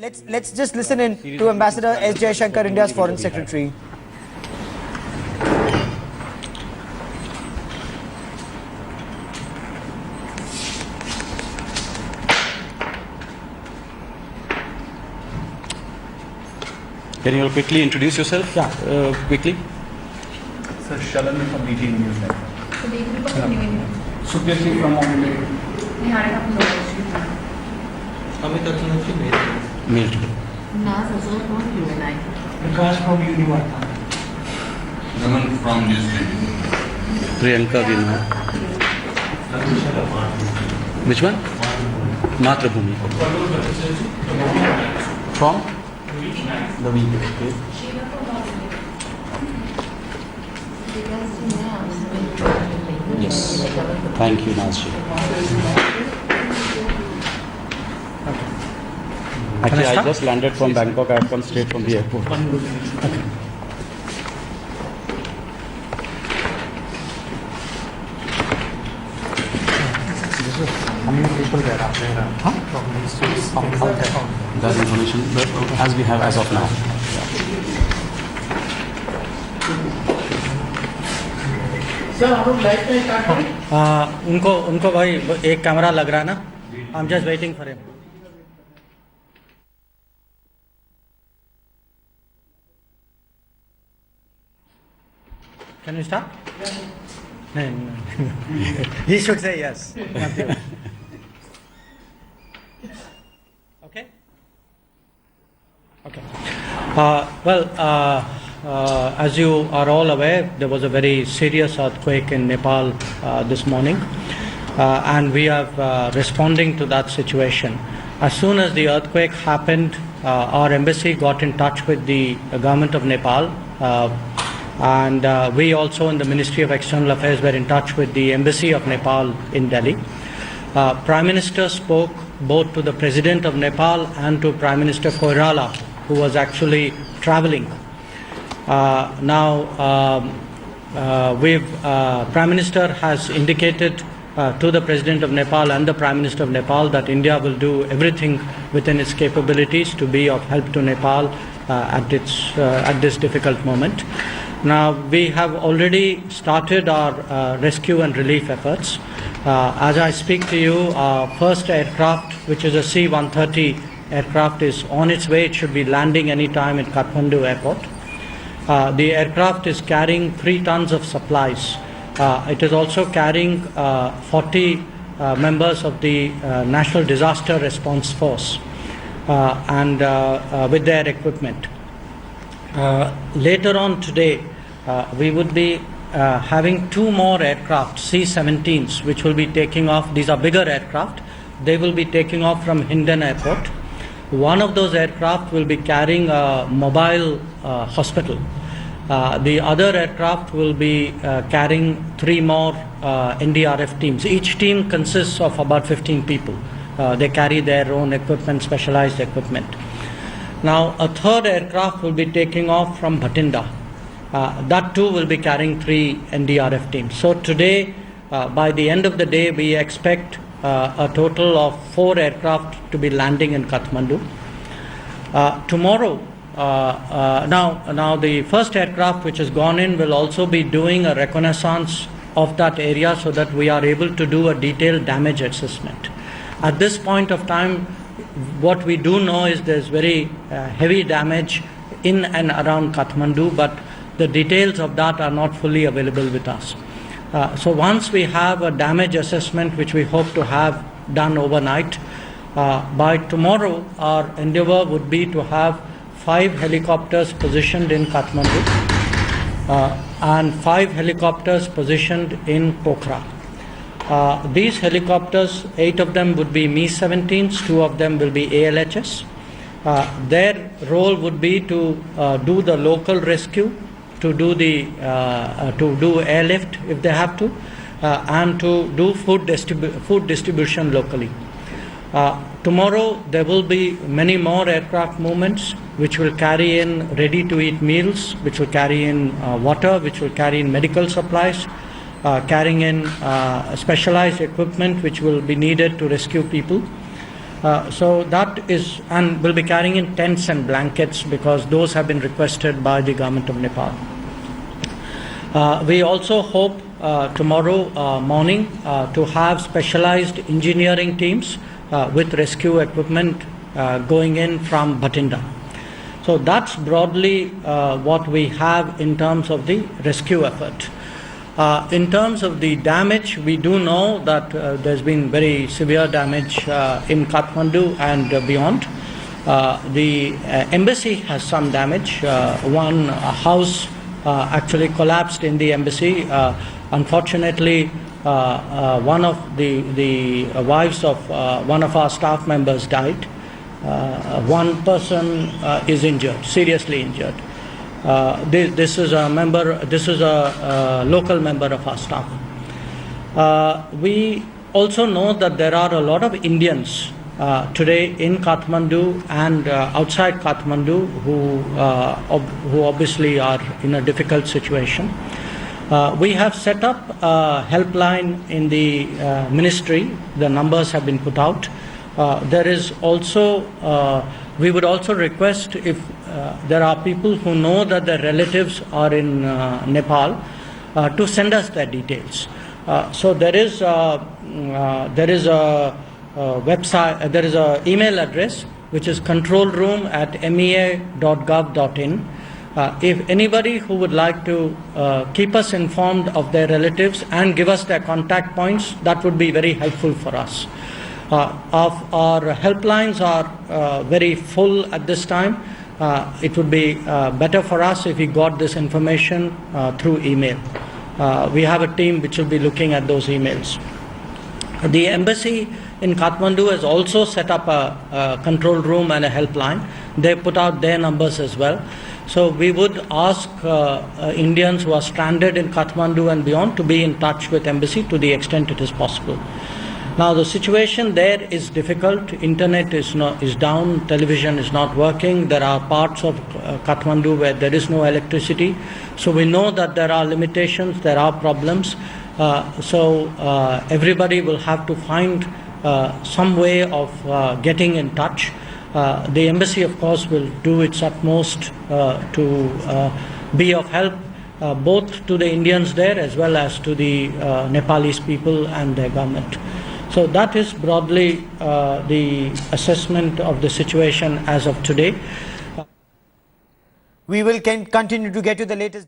Let's just listen in to Ambassador S. Jaishankar, India's Foreign Secretary. Can you quickly introduce yourself? Yeah. Quickly. Sir, Shalan from BT News Network. Sukhdev from Mumbai. Mail. Vikas from Univarta. Raman from this Priyanka Vina. Which one? Matrabhumi. From? The week. Okay. Yes. Thank you, Nazji. Actually, I just landed from Bangkok. I have come straight from the airport. Okay. How many people there are there? From these states? That information as we have as of now. Sir हम लोग live में start करें उनको भाई एक camera लग रहा है ना I am just waiting for him can you start नहीं ही शुड से yes okay okay well as you are all aware, there was a very serious earthquake in Nepal this morning, and we are responding to that situation. As soon as the earthquake happened, our embassy got in touch with the government of Nepal, and we also in the Ministry of External Affairs were in touch with the embassy of Nepal in Delhi. Prime Minister spoke both to the President of Nepal and to Prime Minister Koirala, who was actually traveling. Prime Minister has indicated to the President of Nepal and the Prime Minister of Nepal that India will do everything within its capabilities to be of help to Nepal at this difficult moment. Now, we have already started our rescue and relief efforts. As I speak to you, our first aircraft, which is a C-130 aircraft, is on its way. It should be landing any time at Kathmandu airport. The aircraft is carrying 3 tons of supplies. It is also carrying 40 members of the National Disaster Response Force and with their equipment. Later on today, we would be having 2 more aircraft, C-17s, which will be taking off. These are bigger aircraft. They will be taking off from Hindon Airport. One of those aircraft will be carrying a mobile hospital. The other aircraft will be carrying 3 more NDRF teams. Each team consists of about 15 people. They carry their own equipment, specialized equipment. Now, a third aircraft will be taking off from Bhatinda. That too will be carrying 3 NDRF teams. So today, by the end of the day, we expect a total of 4 aircraft to be landing in Kathmandu. Tomorrow, now the first aircraft which has gone in will also be doing a reconnaissance of that area so that we are able to do a detailed damage assessment. At this point of time, what we do know is there's very heavy damage in and around Kathmandu, but the details of that are not fully available with us. So once we have a damage assessment, which we hope to have done overnight, by tomorrow our endeavor would be to have 5 helicopters positioned in Kathmandu and 5 helicopters positioned in Pokhara. These helicopters, 8 of them would be Mi-17s, 2 of them will be ALHS. Their role would be to do the local rescue, to do airlift if they have to, and to do food distribution locally. Tomorrow there will be many more aircraft movements which will carry in ready-to-eat meals, which will carry in water, which will carry in medical supplies, carrying in specialized equipment which will be needed to rescue people. So that is, and we'll be carrying in tents and blankets because those have been requested by the government of Nepal. We also hope tomorrow morning to have specialized engineering teams with rescue equipment going in from Bhatinda. So that's broadly what we have in terms of the rescue effort. In terms of the damage, we do know that there's been very severe damage in Kathmandu and beyond. The embassy has some damage. One house actually collapsed in the embassy. Unfortunately, one of the wives of one of our staff members died. One person is injured, seriously injured. This is a local member of our staff. We also know that there are a lot of Indians today in Kathmandu and outside Kathmandu who obviously are in a difficult situation. We have set up a helpline in the ministry. The numbers have been put out. There is also, we would also request if there are people who know that their relatives are in Nepal to send us their details. So there is a website, there is an email address which is controlroom@mea.gov.in. If anybody who would like to keep us informed of their relatives and give us their contact points, that would be very helpful for us. Our helplines are very full at this time. It would be better for us if we got this information through email. We have a team which will be looking at those emails. The embassy in Kathmandu has also set up a control room and a helpline. They put out their numbers as well. So we would ask Indians who are stranded in Kathmandu and beyond to be in touch with embassy to the extent it is possible. Now the situation there is difficult. Internet is down, television is not working. There are parts of Kathmandu where there is no electricity. So we know that there are limitations, there are problems. So everybody will have to find some way of getting in touch. The embassy, of course, will do its utmost to be of help both to the Indians there as well as to the Nepalese people and their government. So that is broadly the assessment of the situation as of today. We will continue to get you the latest.